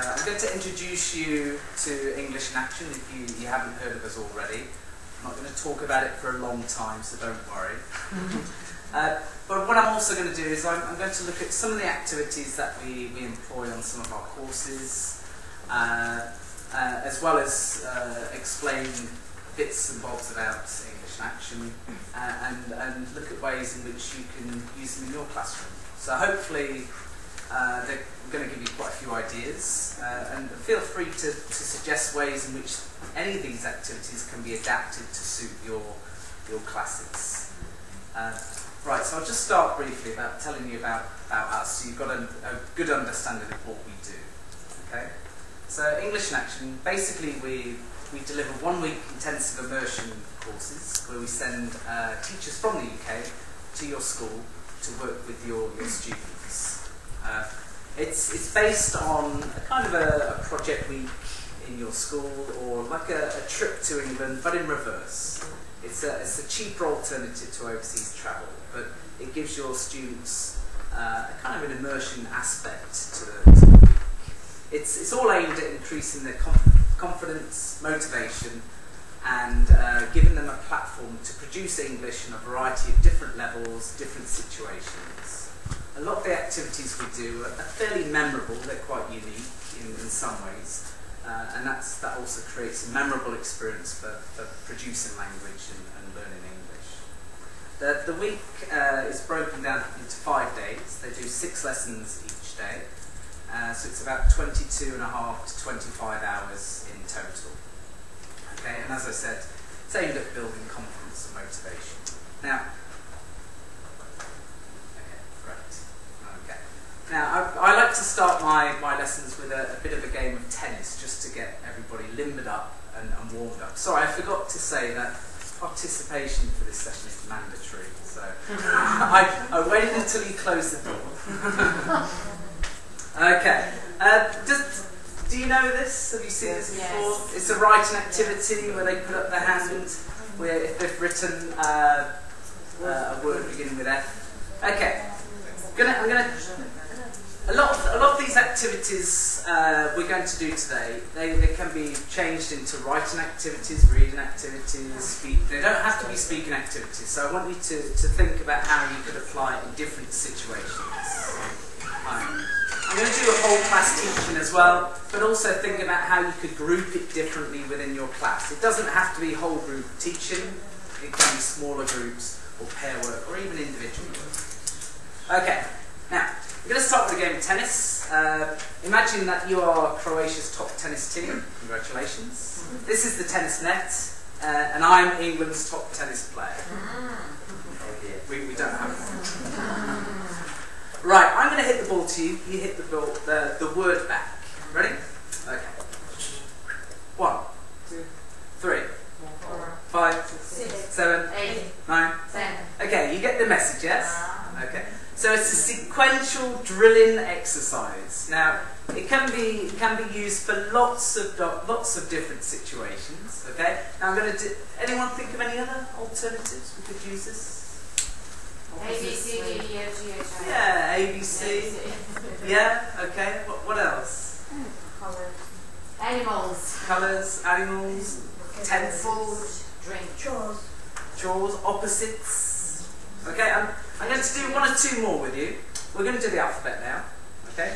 I'm going to introduce you to English in Action if you haven't heard of us already. I'm not going to talk about it for a long time, so don't worry. But what I'm also going to do is I'm going to look at some of the activities that we employ on some of our courses, as well as explain bits and bobs about English in Action, and look at ways in which you can use them in your classroom. So hopefully they're going to give you quite a few ideas, and feel free to suggest ways in which any of these activities can be adapted to suit your classes. Right, so I'll just start briefly about telling you about us, so you've got a good understanding of what we do. Okay? So English in Action, basically we deliver 1 week intensive immersion courses where we send teachers from the UK to your school to work with your students. It's based on a kind of a project week in your school, or like a trip to England, but in reverse. It's a cheaper alternative to overseas travel, but it gives your students a kind of an immersion aspect to the week. It's all aimed at increasing their confidence, motivation, and giving them a platform to produce English in a variety of different levels, different situations. A lot of the activities we do are fairly memorable, they're quite unique in some ways, and that also creates a memorable experience for producing language and learning English. The week is broken down into 5 days. They do 6 lessons each day, so it's about 22.5 to 25 hours in total. Okay, and as I said, it's aimed at building confidence and motivation. Now, Now, I like to start my lessons with a bit of a game of tennis, just to get everybody limbered up and warmed up. Sorry, I forgot to say that participation for this session is mandatory, so I waited until you closed the door. Okay, do you know this? Have you seen this before? Yes. It's a writing activity where they put up their hand where if they've written a word beginning with F. Okay, a lot of these activities we're going to do today, they can be changed into writing activities, reading activities, they don't have to be speaking activities, so I want you to think about how you could apply it in different situations. I'm going to do a whole class teaching as well, but also think about how you could group it differently within your class. It doesn't have to be whole group teaching, it can be smaller groups, or pair work, or even individual work. Okay, now, I'm going to start with a game of tennis. Imagine that you are Croatia's top tennis team. Congratulations. This is the tennis net, and I'm England's top tennis player. We don't have one. Right, I'm going to hit the ball to you. You hit the word back. Ready? Okay. 1, 2, 3, 4, 5, 6, 7, 8, 9, 10. Okay, you get the message, yes? Okay. So it's a sequential drilling exercise. Now, it can be used for lots of different situations. Okay. Now I'm going to do. Anyone think of any other alternatives we could use this? A, B, C, D, E, F, G, H, I. Yeah, A, B, C. Yeah. Okay. What else? Colours. Animals. Colours. Animals. Tenses. Food. Drink. Chores. Opposites. Okay, I'm going to do 1 or 2 more with you. We're going to do the alphabet now. Okay?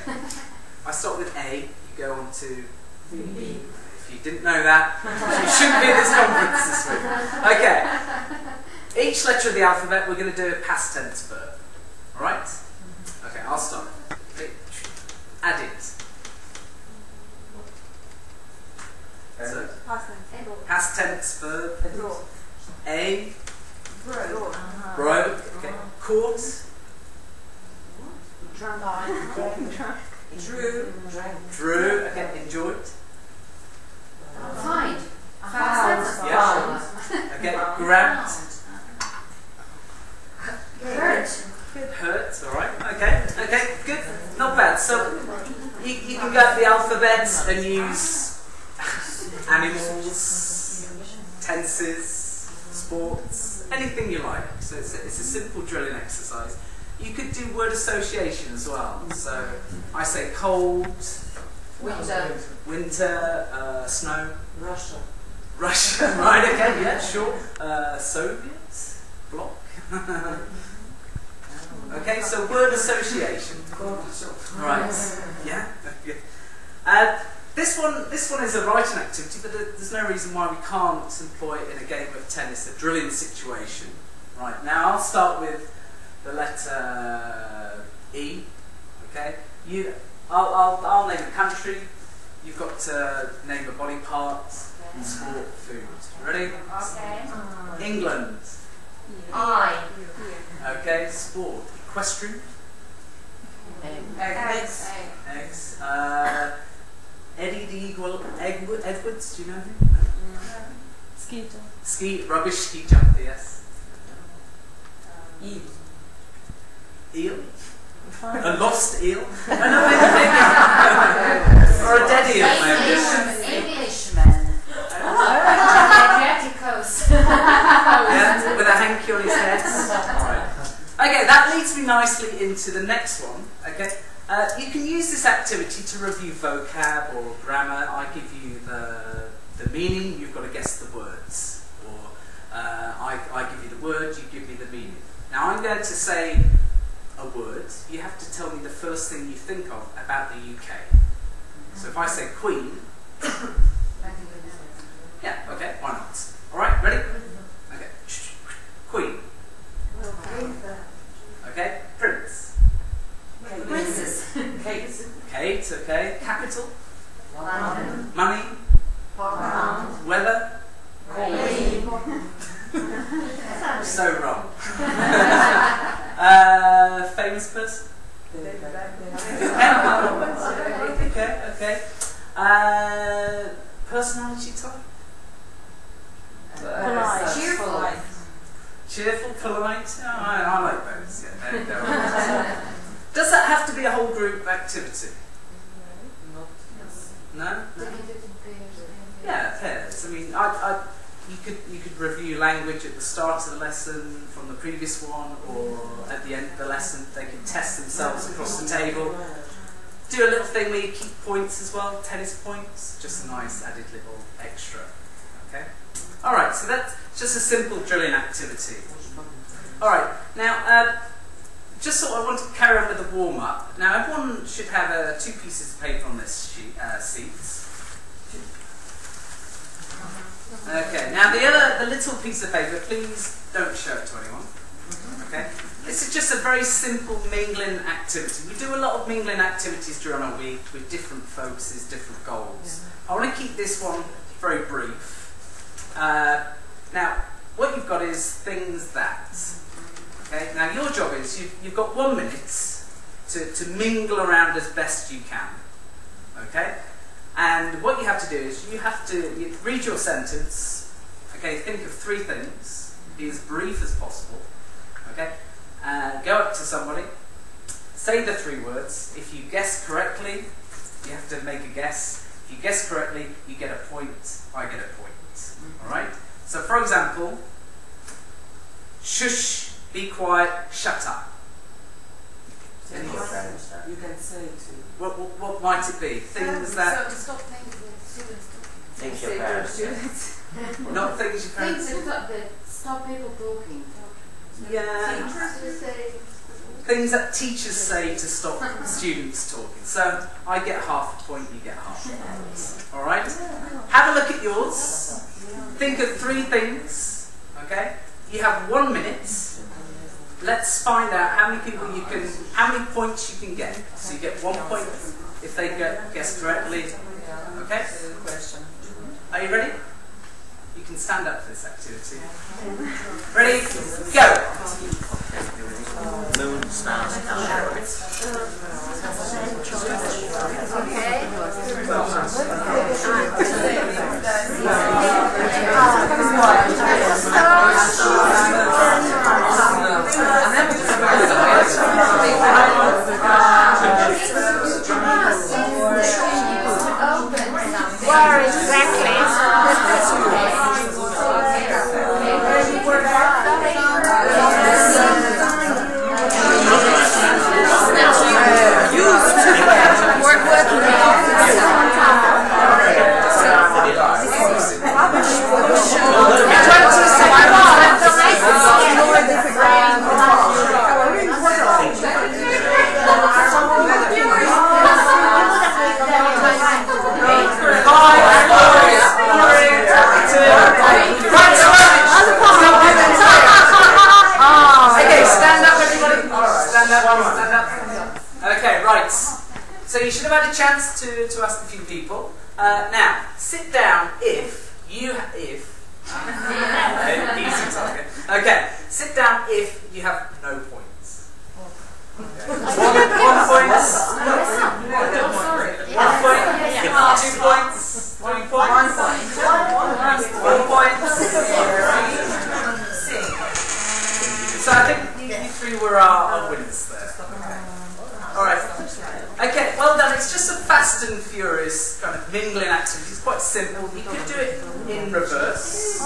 I start with A, you go on to B. If you didn't know that, you shouldn't be at this conference this week. Okay. Each letter of the alphabet, we're going to do a past tense verb. Alright? Okay, I'll start. Add it. So, past tense verb. A. Bro. Okay. Court. Drew. Okay. Enjoyed. Find. Yeah. Okay. Grabbed. Hurt. All right. Okay. Okay. Good. Not bad. So you can go at the alphabet and use animals, tenses, sports, anything you like. So it's a simple drilling exercise. You could do word association as well. So I say cold, Winter. Winter, snow. Russia. Russia, right, okay, yeah, sure. Soviet bloc. Okay, so word association. Right, yeah. This one is a writing activity, but there's no reason why we can't employ it in a game of tennis, a drilling situation. Right, now I'll start with the letter E. Okay, I'll name a country. You've got to name a body part, sport, food. Ready? Okay. England. I. Okay, sport. Equestrian. Eggs. Eggs. Eddie the Eagle Edwards, do you know him? Ski jump. Ski, rubbish ski jump, yes. Eel. Eel? A lost eel? Or a dead eel, maybe. Englishman. Adriatic coast. Yeah, with a hanky on his head. Right. Okay, that leads me nicely into the next one. Okay, you can use this activity to review vocab or grammar. I give you the meaning, you've got to guess the words. Or I give you the word, you give me the meaning. Now I'm going to say a word, you have to tell me the first thing you think of about the UK. So if I say Queen, yeah, okay, why not? Alright, ready? Okay. Queen. Okay, Prince. Princess. Kate, okay. Capital. London. Money. Pound. Weather. Rain. So wrong. Famous person. Okay. Personality type. Polite. Cheerful. Cheerful, polite. Oh, I like those. Yeah, they're all Does that have to be a whole group activity? No? Yeah, pairs. I mean, you could review language at the start of the lesson from the previous one, or at the end of the lesson they could test themselves across the table. Do a little thing where you keep points as well, tennis points, just a nice added little extra. Okay? Alright, so that's just a simple drilling activity. Alright, now, just sort of I want to carry on with the warm-up. Now, everyone should have 2 pieces of paper on this sheet. Okay, now the little piece of paper, please don't show it to anyone. Okay? This is just a very simple mingling activity. We do a lot of mingling activities during our week with different focuses, different goals. I want to keep this one very brief. Now, what you've got is things that. Okay? Now, your job is you've got 1 minute to mingle around as best you can. Okay? And what you have to do is you read your sentence. Okay? Think of 3 things. Be as brief as possible. Okay? Go up to somebody. Say the 3 words. If you guess correctly, you have to make a guess. If you guess correctly, you get a point. I get a point. Alright? So, for example, shush, be quiet, shut up. You can say it too. What might it be? Things that... So stop students talking. Things your parents. Not things your parents... Things that stop people talking. Yeah. Things that teachers say to stop students talking. So, I get half a point, you get half a point. Alright? Have a look at yours. Think of 3 things. Okay? You have 1 minute. Let's find out how many points you can get. So you get 1 point if they guess correctly. Okay? Are you ready? You can stand up for this activity. Ready? Go! Moon, stars, asteroids. Where exactly? Working chance to ask a few people. Now, sit down if you okay, easy target. Okay, sit down if you have no points. Okay. One point. 1 point. 2 points. 3 points. 1 point. So I think you three were our winners there. Alright. Okay, well done. It's just a fast and furious kind of mingling activity. It's quite simple. You could do it in reverse.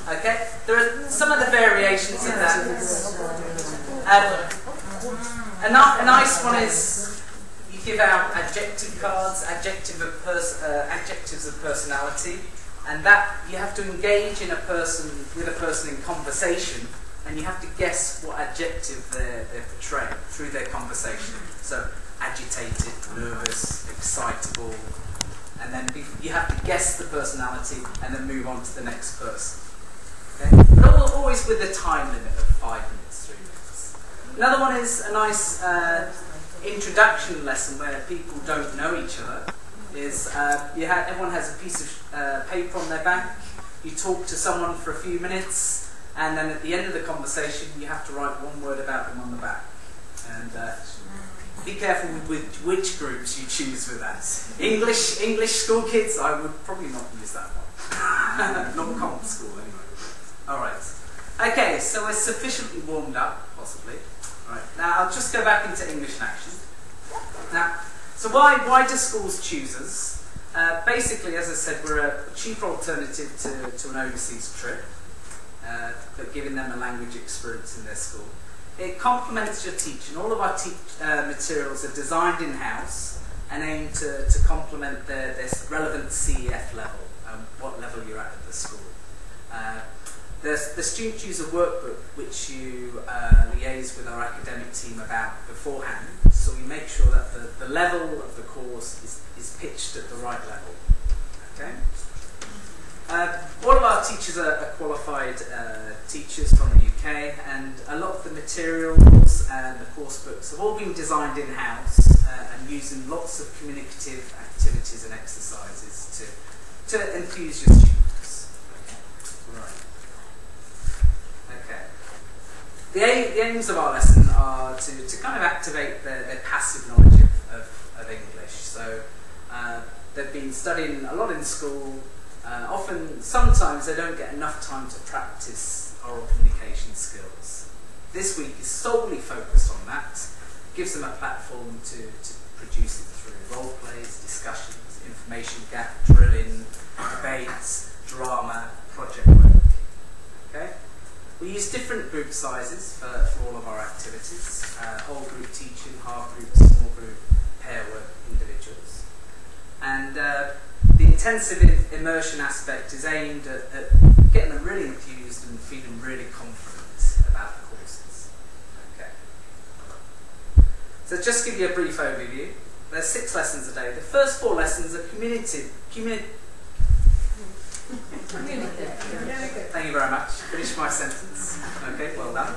Okay, there are some of the variations of that. A nice one is you give out adjective cards, adjectives of personality, and that you have to engage with a person in conversation, and you have to guess what adjective they're portraying through their conversation. So agitated, nervous, excitable, and then you have to guess the personality and then move on to the next person. Okay? But always with a time limit of 5 minutes, 3 minutes. Another one is a nice introduction lesson where people don't know each other. Everyone has a piece of paper on their back. You talk to someone for a few minutes, and then at the end of the conversation, you have to write one word about them on the back. And be careful with which groups you choose with that. English school kids, I would probably not use that one. Not comp school anyway. Alright. Okay, so we're sufficiently warmed up, possibly. Right. Now I'll just go back into English in action. Now, so why do schools choose us? Basically, as I said, we're a cheaper alternative to an overseas trip, but giving them a language experience in their school. It complements your teaching. All of our materials are designed in-house and aim to complement their relevant CEF level, what level you're at the school. The students use a workbook which you liaise with our academic team about beforehand, so we make sure that the level of the course is pitched at the right level. Okay? All of our teachers are qualified teachers from the UK, and a lot of the materials and the course books have all been designed in-house and using lots of communicative activities and exercises to enthuse your students. Right. Okay. The aims of our lesson are to kind of activate their passive knowledge of English. So they've been studying a lot in school. Sometimes they don't get enough time to practice oral communication skills. This week is solely focused on that. It gives them a platform to produce it through role plays, discussions, information gap, drilling, debates, drama, project work. Okay? We use different group sizes for all of our activities. Whole group teaching, half group, small group, pair work, individuals. And the intensive immersion aspect is aimed at getting them really enthused and feeling really confident about the courses. Okay. So just to give you a brief overview, there's 6 lessons a day. The first 4 lessons are Thank you very much. Finish my sentence. Okay, well done.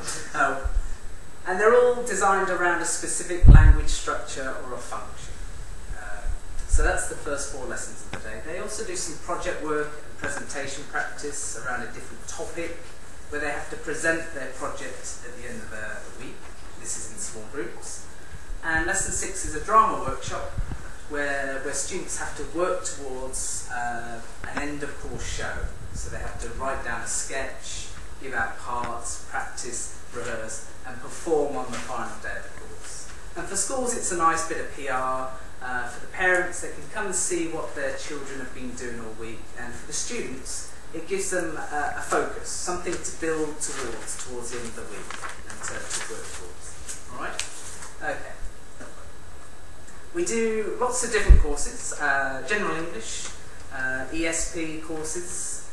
And they're all designed around a specific language structure or a function. So that's the first 4 lessons of the day. They also do some project work and presentation practice around a different topic, where they have to present their project at the end of the week. This is in small groups. And lesson 6 is a drama workshop, where students have to work towards an end of course show. So they have to write down a sketch, give out parts, practice, rehearse, and perform on the final day of the course. And for schools, it's a nice bit of PR. For the parents, they can come and see what their children have been doing all week. And for the students, it gives them a focus, something to build towards the end of the week and to work towards. Alright? Okay. We do lots of different courses, general English, ESP courses,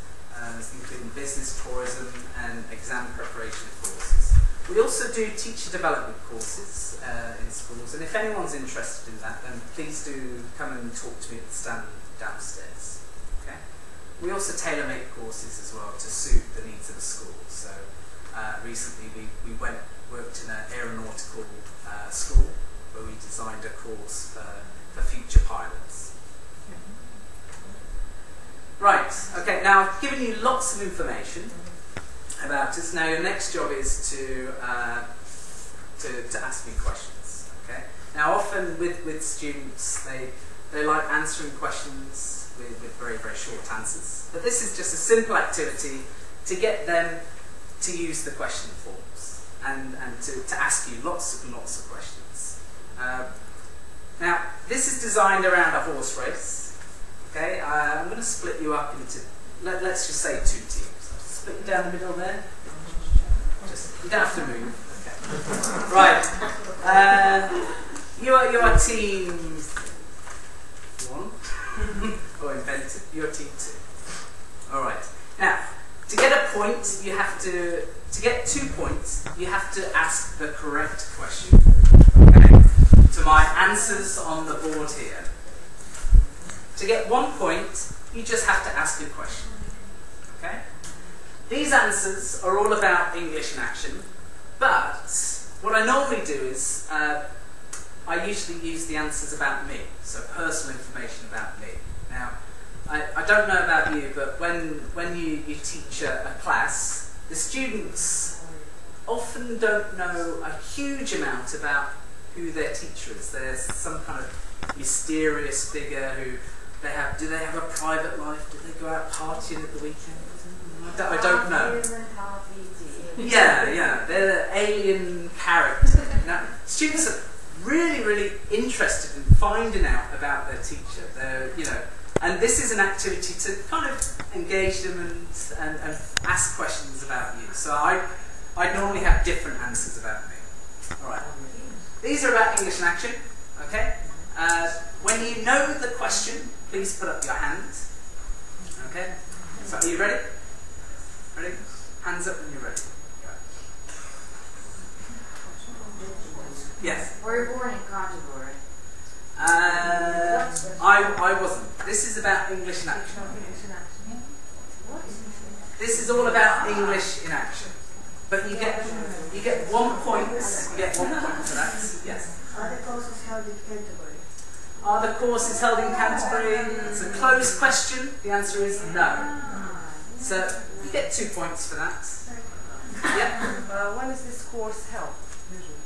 including business, tourism, and exam preparation courses. We also do teacher development courses in schools, and if anyone's interested in that, then please do come and talk to me at the stand downstairs. Okay? We also tailor-make courses as well to suit the needs of the school. So recently we worked in an aeronautical school, where we designed a course for future pilots. Right, okay, now I've given you lots of information about us. Now your next job is to ask me questions. Okay. Now often with students, they like answering questions with very, very short answers. But this is just a simple activity to get them to use the question forms and to ask you lots and lots of questions. Now this is designed around a horse race. Okay, I'm going to split you up into, let's just say 2 teams. Split you down the middle there. You don't have to move. Okay. Right. You are team 1. Or invented. You're team 2. All right. Now, to get a point, you have to get 2 points, you have to ask the correct question. Okay. To my answers on the board here. To get 1 point, you just have to ask a question. Okay. These answers are all about English in action, but what I normally do is I usually use the answers about me, so personal information about me. Now, I don't know about you, but when you teach a class, the students often don't know a huge amount about who their teacher is. There's some kind of mysterious figure who do they have a private life? Do they go out partying at the weekend? I don't know. Yeah, they're the alien character. Now, students are really, really interested in finding out about their teacher. And this is an activity to kind of engage them and ask questions about you. So I normally have different answers about me. All right. These are about English in action. Okay. When you know the question, please put up your hand. Okay. So are you ready? Ready? Hands up when you're ready. Yes. Were you born in Canterbury? I wasn't. This is about English in action. This is all about English in action. But you get 1 point. You get 1 point for that. Yes. Are the courses held in Canterbury? Are the courses held in Canterbury? It's a closed question. The answer is no. So you get 2 points for that. Yeah. When is this course held? Usually?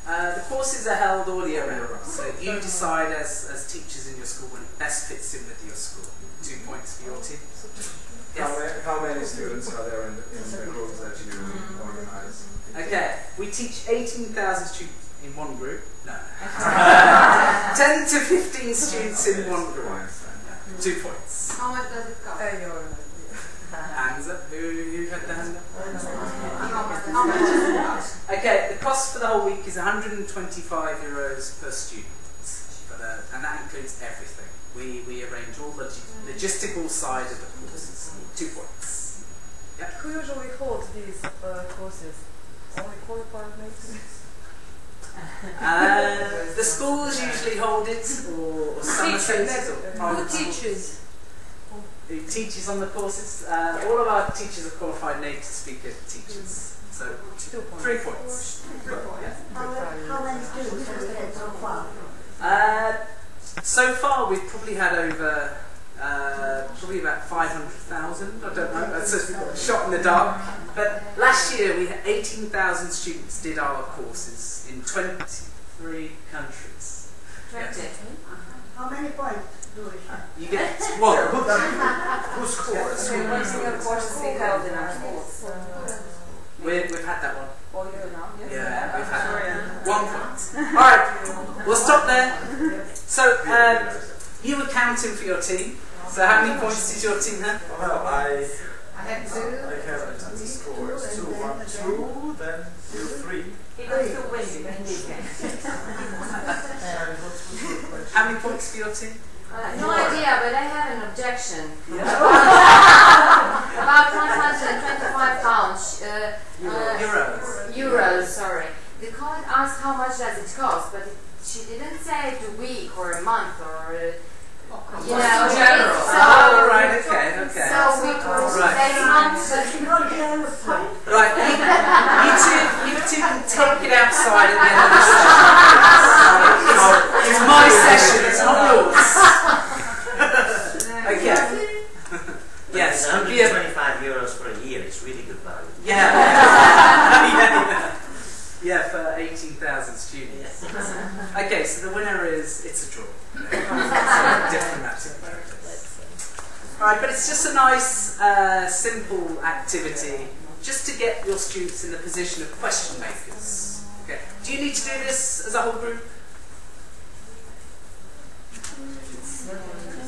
The courses are held all year round. So you decide as teachers in your school when it best fits in with your school. 2 points for your team. Yes. How many students are there in the groups that you organize? Okay, we teach 18,000 students in one group. No. 10 to 15 students in one group. 2 points. How much does it cost? Hands up. Who had the hand up? How much does it cost? Okay, the cost for the whole week is €125 per student. And that includes everything. We arrange all the logistical side of the courses. 2 points. Yeah. Who usually holds these courses? Only qualified mates? The schools usually hold it, or summer centres, or private schools. Who teaches on the courses? All of our teachers are qualified native speaker teachers. So 3 points. How many students have you had so far? So far we've probably had over probably about 500,000. I don't know. That's a shot in the dark. But last year we had 18,000 students did our courses in 23 countries. 20. Yes. How many points do we have? You get one. Who scores? One single course is being held in our schools. We've had that one. All year now? Yes. Yeah, we've had 1 point. Alright, we'll stop there. So, you were counting for your team. So how many points did your team have? Well, I had 2. have the scores. 2, 1, 2, then 2, 3. He goes to win in this game. How many points for your team? No idea, but I have an objection. About £125. Euros, sorry. The comment asked how much does it cost, but she didn't say a week or a month or you know, in general. So, Right, okay. So we could Right. say months. Right, you two can take it outside at the end of the session. It's my session, it's not yours. Okay. Yes. €125 for a year. It's really good value. Yeah. Yeah, for 18,000 students. Okay, so the winner is, it's a draw. Diplomatic practice. Alright, but it's just a nice, simple activity just to get your students in the position of question makers. Okay. Do you need to do this as a whole group?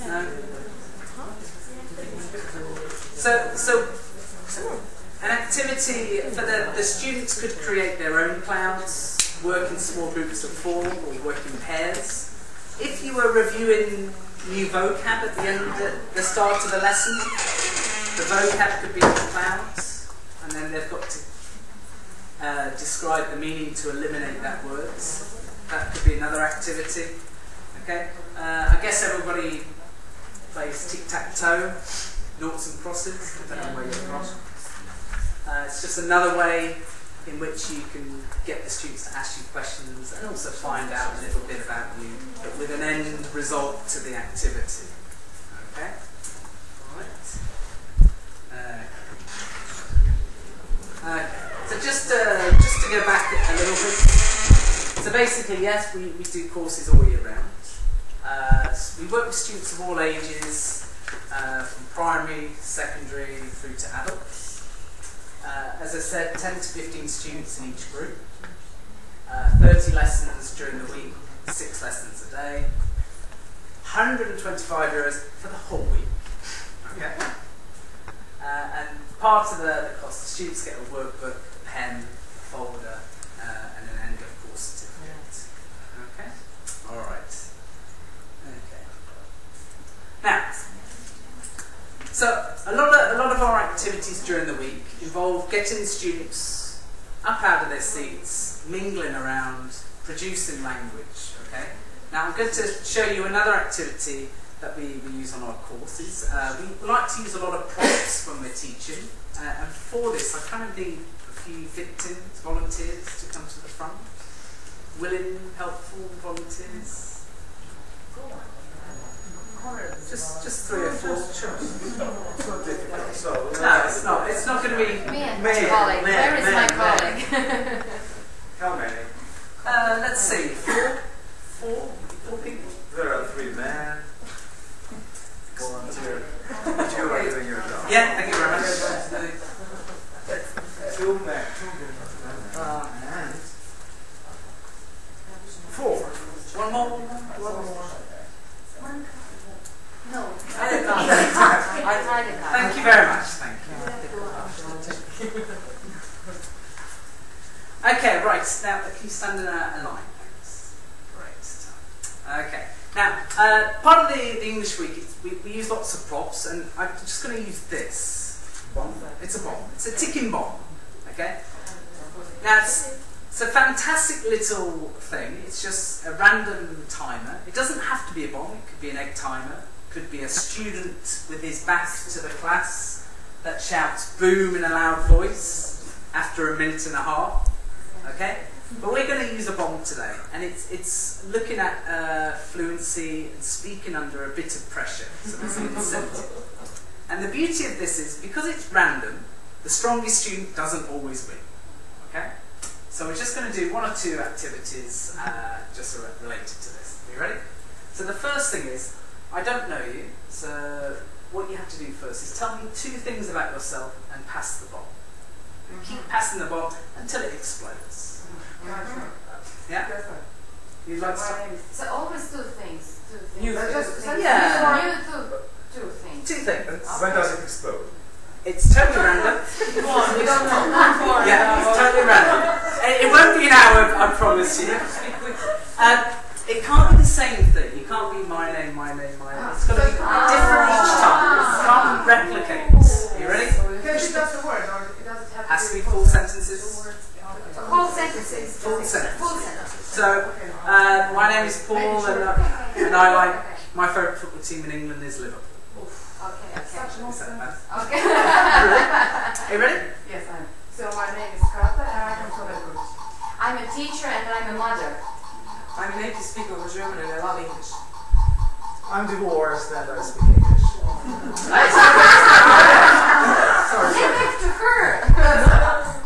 No? So an activity for the students could create their own clouds, work in small groups of 4 or work in pairs. If you were reviewing new vocab at the start of the lesson, the vocab could be the clouds, and then they've got to describe the meaning to eliminate that words. That could be another activity. Okay, I guess everybody plays tic-tac-toe, noughts and crosses, depending on where you're from. It's just another way in which you can get the students to ask you questions and also find out a little bit about you, but with an end result to the activity. Okay? Alright. Okay. So just to go back a little bit. So basically, yes, we do courses all year round. We work with students of all ages, from primary, secondary, through to adults. As I said, 10 to 15 students in each group, 30 lessons during the week, 6 lessons a day, €125 for the whole week. Okay. And part of the cost, the students get a workbook, a pen, a folder, and an end of course certificate. Okay. All right. Okay. Now, so a lot of our activities during the week involve getting the students up out of their seats, mingling around, producing language. Okay. Now I'm going to show you another activity that we use on our courses. We like to use a lot of props when we're teaching, and for this I kind of need a few victims, volunteers to come to the front. Willing, helpful volunteers. Just 3 or 4. Sure. It's not difficult. So, No, it's not. It's not going to be. Me and my colleague. Where is my colleague? how many? Let's see. 4 people. There are 3 men. Volunteer. But you are doing your job. Yeah, thank you very much. 2 men. And 4. one more. No. Thank Thank you very much. Thank you. Okay, right. Now, can you stand in a line, thanks? Great. Okay. Now, part of the English week, we use lots of props, and I'm just going to use this. Bomb. It's a bomb. It's a ticking bomb. Okay. Now, it's a fantastic little thing. It's just a random timer. It doesn't have to be a bomb. It could be an egg timer. Could be a student with his back to the class that shouts boom in a loud voice after a minute and a half. Okay? But we're going to use a bomb today, and it's looking at fluency and speaking under a bit of pressure. So there's an incentive. And the beauty of this is, because it's random, the strongest student doesn't always win. Okay? So we're just going to do 1 or 2 activities just related to this. Are you ready? So the first thing is, I don't know you, so what you have to do first is tell me 2 things about yourself and pass the bomb. And keep passing the bomb until it explodes. Yeah? You'd like to start? So always 2 things. 2 things. You Just yeah. you 2 things. 2 things. When does it explode? It's totally random. We don't know. Yeah, it's totally random. It won't be an hour, I promise you. It can't be the same thing. You can't be my name, my name, my name. It's got to be different each time. It can't replicate. You ready? Has to be full sentences. Whole sentences. Full sentences. Full sentences. So, my name is Paul, and I like, my favourite football team in England is Liverpool. Okay. Is that bad? Okay. Are you ready? Yes, I am. So my name is Kata and I'm from Solargrus. I'm a teacher and I'm a mother. I'm a native speaker of German and I love English. I'm divorced and I speak English. Get back to her.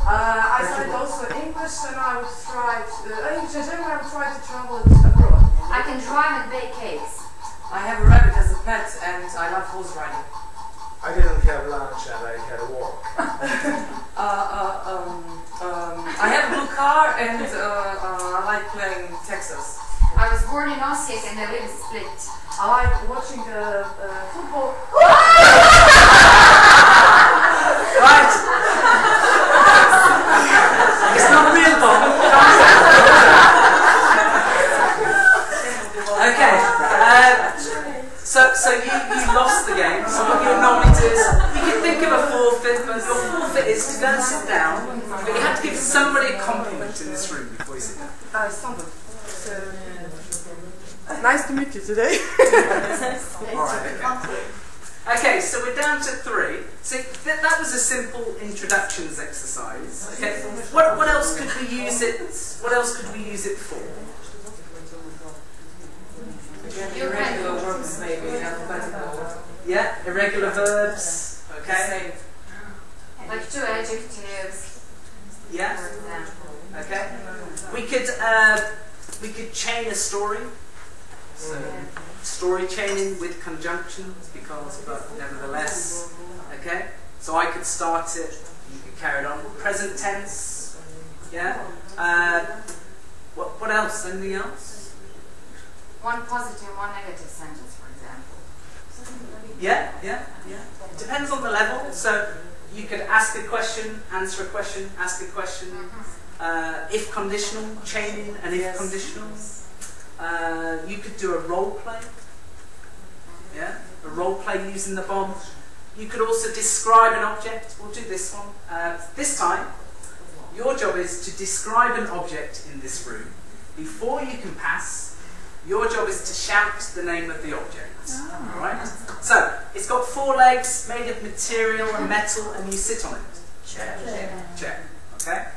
I studied also English and I would try to, English and German I would try to travel abroad. I can drive and bake cakes. I have a rabbit as a pet and I love horse riding. I didn't have lunch and I had a walk. I have a blue car and I like playing Texas. I was born in Osijek and I live in Split. I like watching football. Right. It's not real, Bob. Okay. So you lost the game. So what you would normally do is you can think of a forfeit, but your forfeit is to go and sit down. But you have to give somebody a compliment in this room before you sit down. Somebody. Nice to meet you today. Alright, okay, so we're down to 3. So that was a simple introductions exercise. Okay, what else could we use it? What else could we use it for? Irregular verbs, maybe alphabetical. Yeah, irregular verbs. Okay. Like 2 adjectives, Yeah. for example. Okay. We could chain a story. So story chaining with conjunctions, because, but nevertheless. Okay. So I could start it. You could carry it on. Present tense. Yeah. What else? Anything else? 1 positive, 1 negative sentence, for example. Yeah. It depends on the level. So you could ask a question, answer a question, ask a question. If conditional, chaining and if conditional. You could do a role play. Yeah, a role play using the bomb. You could also describe an object. We'll do this one. This time, your job is to describe an object in this room. Before you can pass, your job is to shout the name of the object. Alright? So, it's got 4 legs, made of material and metal, and you sit on it. Chair. Okay?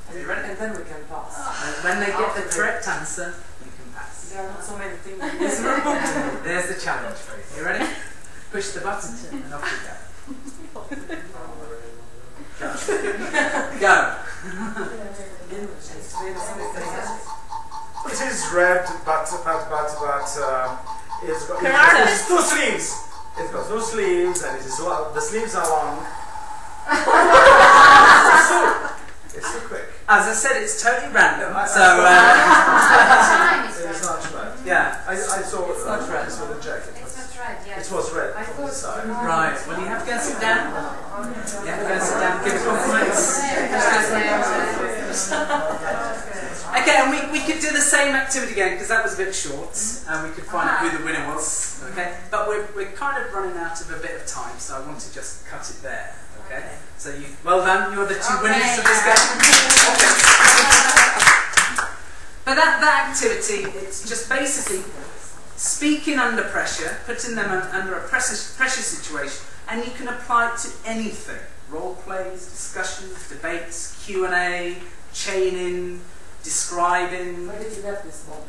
Are you ready? And then we can pass. And when they get the correct answer, you can pass. There are not so many things in this room. There's the challenge for you. You ready? Push the button and off you go. Go. It is red, but it's got 2 sleeves. It's got 2 sleeves, and it is the sleeves are long. It's too quick. As I said, it's totally random. So Time is It's right. not red. yeah. I saw It's not red. this with a jacket. It's not right, It yes. was red I from thought the side. Right. Well, you have to go and sit down. You have to go and sit down. Give it compliments. Okay, and we could do the same activity again because that was a bit short, and we could find out who the winner was. Okay, but we're kind of running out of a bit of time, so I want to just cut it there. Okay, so well done. You're the 2 winners of this game. Okay. But that activity, it's just basically speaking under pressure, putting them under a pressure situation, and you can apply it to anything: role plays, discussions, debates, Q&A, chaining, describing. Where did you get this one?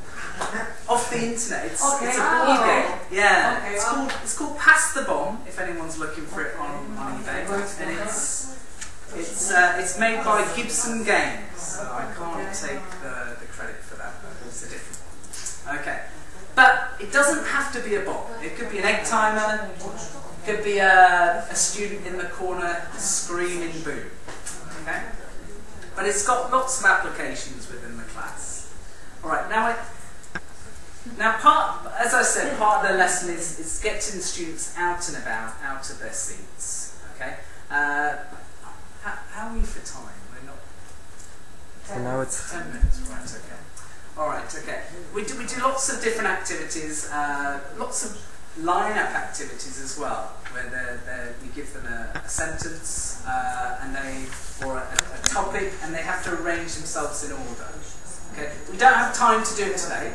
Off the internet. It's a Okay. board game. Yeah. Okay. It's called Pass the Bomb. If anyone's looking for it on eBay, and it's made by Gibson Games. So I can't take the credit for that. It's a different one. Okay. But it doesn't have to be a bomb. It could be an egg timer. It could be a student in the corner screaming boo. Okay. But it's got lots of applications within the class. All right. Now, as I said, part of the lesson is getting students out and about, out of their seats. Okay. How are you for time? We're not. So now it's 10 minutes. Right. Okay. All right. Okay. We do lots of different activities, lots of line-up activities as well, where we give them a sentence or a topic, and they have to arrange themselves in order. Okay. We don't have time to do it today.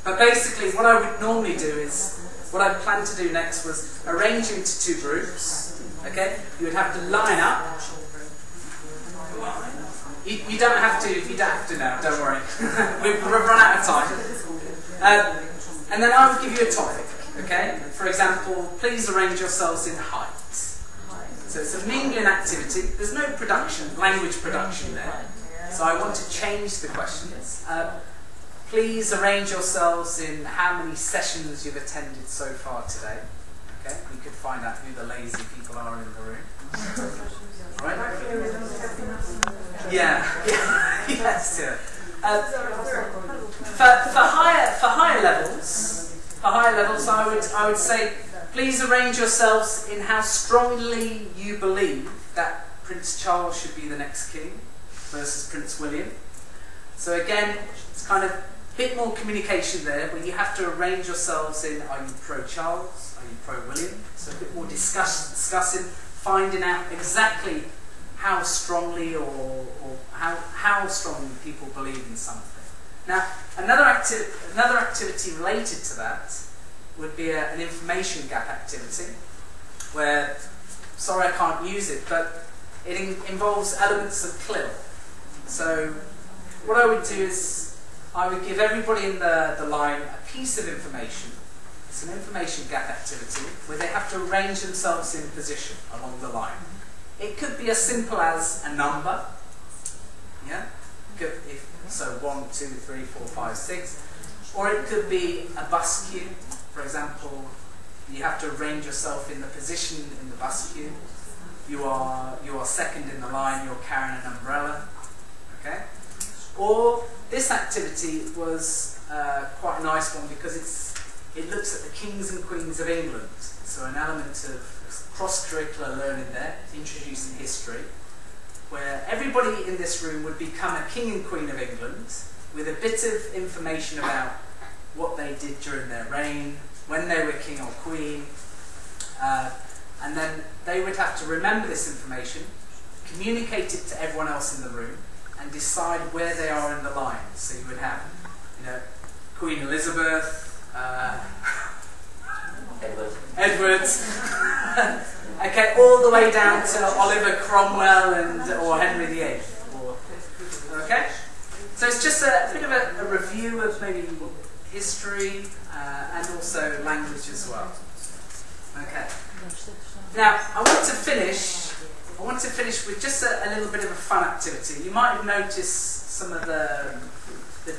But basically, what I would normally do is, what I planned to do next was arrange you into 2 groups. Okay, you would have to line up. You don't have to. You don't have to now. Don't worry. We've run out of time. And then I will give you a topic. Okay. For example, please arrange yourselves in height. So it's a mingling activity. There's no language production there. So I want to change the questions. Please arrange yourselves in how many sessions you've attended so far today. Okay, you could find out who the lazy people are in the room. Right? Yeah. Yes. Yeah. For higher levels, I would say, please arrange yourselves in how strongly you believe that Prince Charles should be the next king versus Prince William. So again, it's kind of a bit more communication there, where you have to arrange yourselves in, are you pro-Charles, are you pro-William? So a bit more discussing, finding out exactly how strongly or how strongly people believe in something. Now, another activity related to that would be an information gap activity, where, sorry I can't use it, but it involves elements of CLIL. So what I would do is I would give everybody in the line a piece of information. It's an information gap activity where they have to arrange themselves in position along the line. It could be as simple as a number. Yeah? So 1, 2, 3, 4, 5, 6. Or it could be a bus queue. For example, you have to arrange yourself in the position in the bus queue. You are second in the line, you're carrying an umbrella. Okay? Or this activity was quite a nice one because it looks at the kings and queens of England. So an element of cross-curricular learning there, introducing history, where everybody in this room would become a king and queen of England with a bit of information about what they did during their reign, when they were king or queen, and then they would have to remember this information, communicate it to everyone else in the room, and decide where they are in the line. So you would have, Queen Elizabeth, Edwards, okay, all the way down to Oliver Cromwell or Henry VIII. Okay, so it's just a bit of a review of maybe history and also language as well. Okay. Now I want to finish with just a little bit of a fun activity. You might have noticed some of the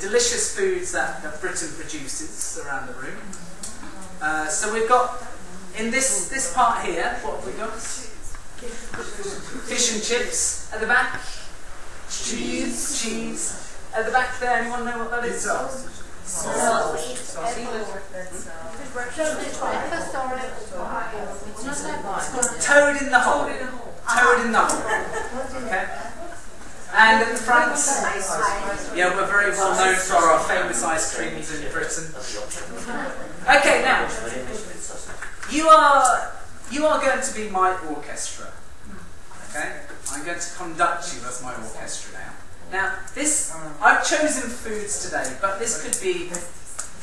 delicious foods that Britain produces around the room. So we've got, in this part here, what have we got? Fish and chips. At the back, cheese. At the back there, anyone know what that is? Toad in the hole. Toad in the hole. Okay. And at the front, yeah, we're very well known for our famous ice creams in Britain. Okay, now you are going to be my orchestra. Okay, I'm going to conduct you as my orchestra now. Now, I've chosen foods today, but this could be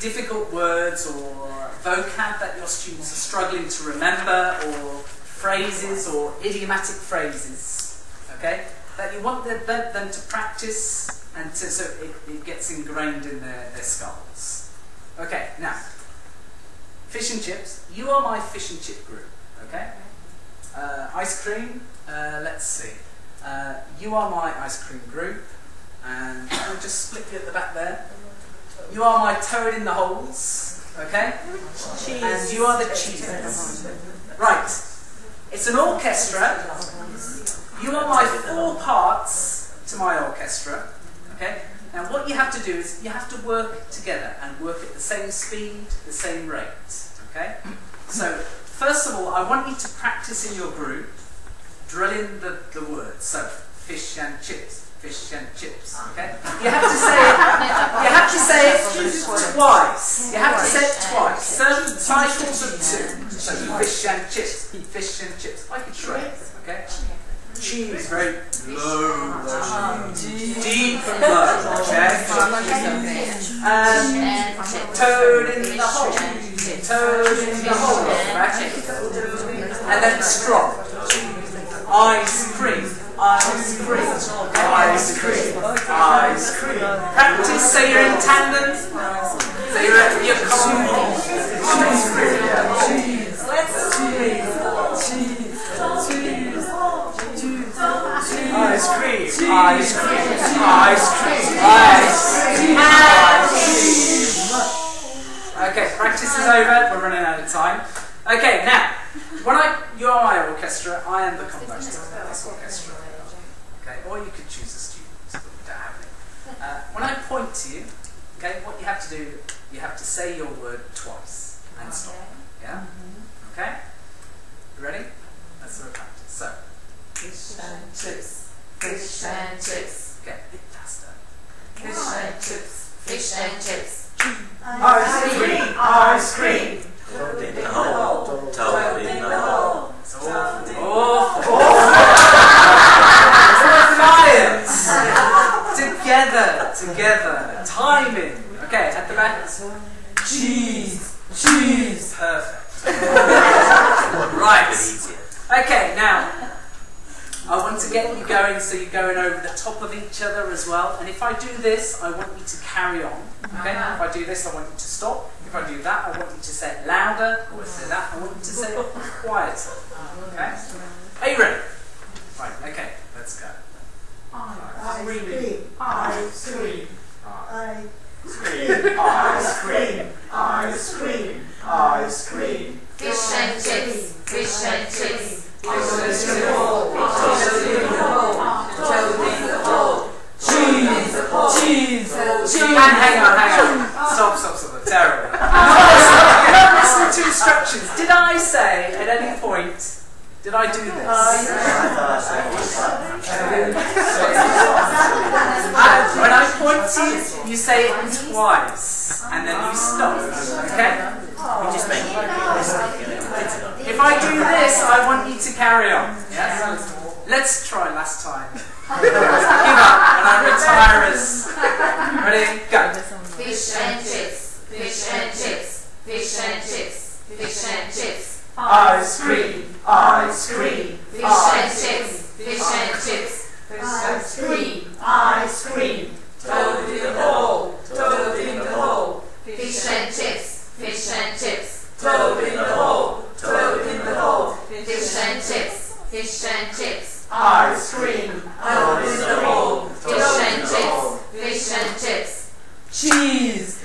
difficult words or vocab that your students are struggling to remember, or phrases or idiomatic phrases, okay, that you want them to practice and so it gets ingrained in their skulls. Okay, now, fish and chips. You are my fish and chip group, okay? Ice cream, let's see. You are my ice cream group, and I'll just split you at the back there. You are my toad in the holes, okay? Cheese. And you are the cheeses. Right. It's an orchestra. You are my 4 parts to my orchestra, okay? Now what you have to do is you have to work together and work at the same speed, the same rate, okay? So first of all, I want you to practice in your group drilling the words. So fish and chips, okay? You have to say it twice. You have to say it twice. Certain cycles of 2. So fish and chips, like a train, okay? Cheese, very low, deep and low, okay? Toad in the hole, right? And then strong. Ice cream, Ice cream. Ice cream. Ice cream. Practice so you're in tandem. So you're common. Ice cream. Ice cream. Ice cream. Ice cream. Okay, practice is over. We're running out of time. Okay, now, you are my orchestra. I am the conductor of this orchestra. Okay, or you could choose a student, but we don't have any. When I point to you, okay, what you have to do, you have to say your word twice and stop. Yeah. Okay. You ready? Let's do a practice. So. Fish and chips. Fish and chips. Okay, a bit faster. Fish and chips. Fish and chips. Ice cream. Ice cream. Toad in the hole. Toad in the hole. Awful. Science. Together. Timing. Okay, at the back. Cheese. Perfect. Right. Okay, now. I want to get you going so you're going over the top of each other as well. And if I do this, I want you to carry on. Okay? If I do this, I want you to stop. If I do that, I want you to say it louder. Or if I do that, I want you to say it quieter. Okay? Are you ready? Right, okay, let's go. Ice cream. Ice cream. Ice Cream. Ice cream. Ice cream. Fish and chips. Fish and chips. Fish in the hole. Toad in the hole. Toad in the hole. Cheese. Hang on. Stop. Terrible. You don't listen to instructions. Did I say at any point, did I do this? When I point to you, you say it twice, and then you stop. Okay? We just make it realistic. If I do this, I want you to carry on. Yes? Let's try last time. Give up, and I retire as. Ready? Go. Fish and chips. Fish and chips. Fish and chips. Fish and chips. Ice cream. Ice cream. Fish and chips. Fish and chips. Ice cream. Ice cream. Toad in the hole. Toad in the hole. Fish and chips. Fish and chips. Toad in the hole. Toad in the hole. Fish and chips. Fish and chips. Ice cream. Toad in the hole. Fish and chips. Fish and chips. Cheese.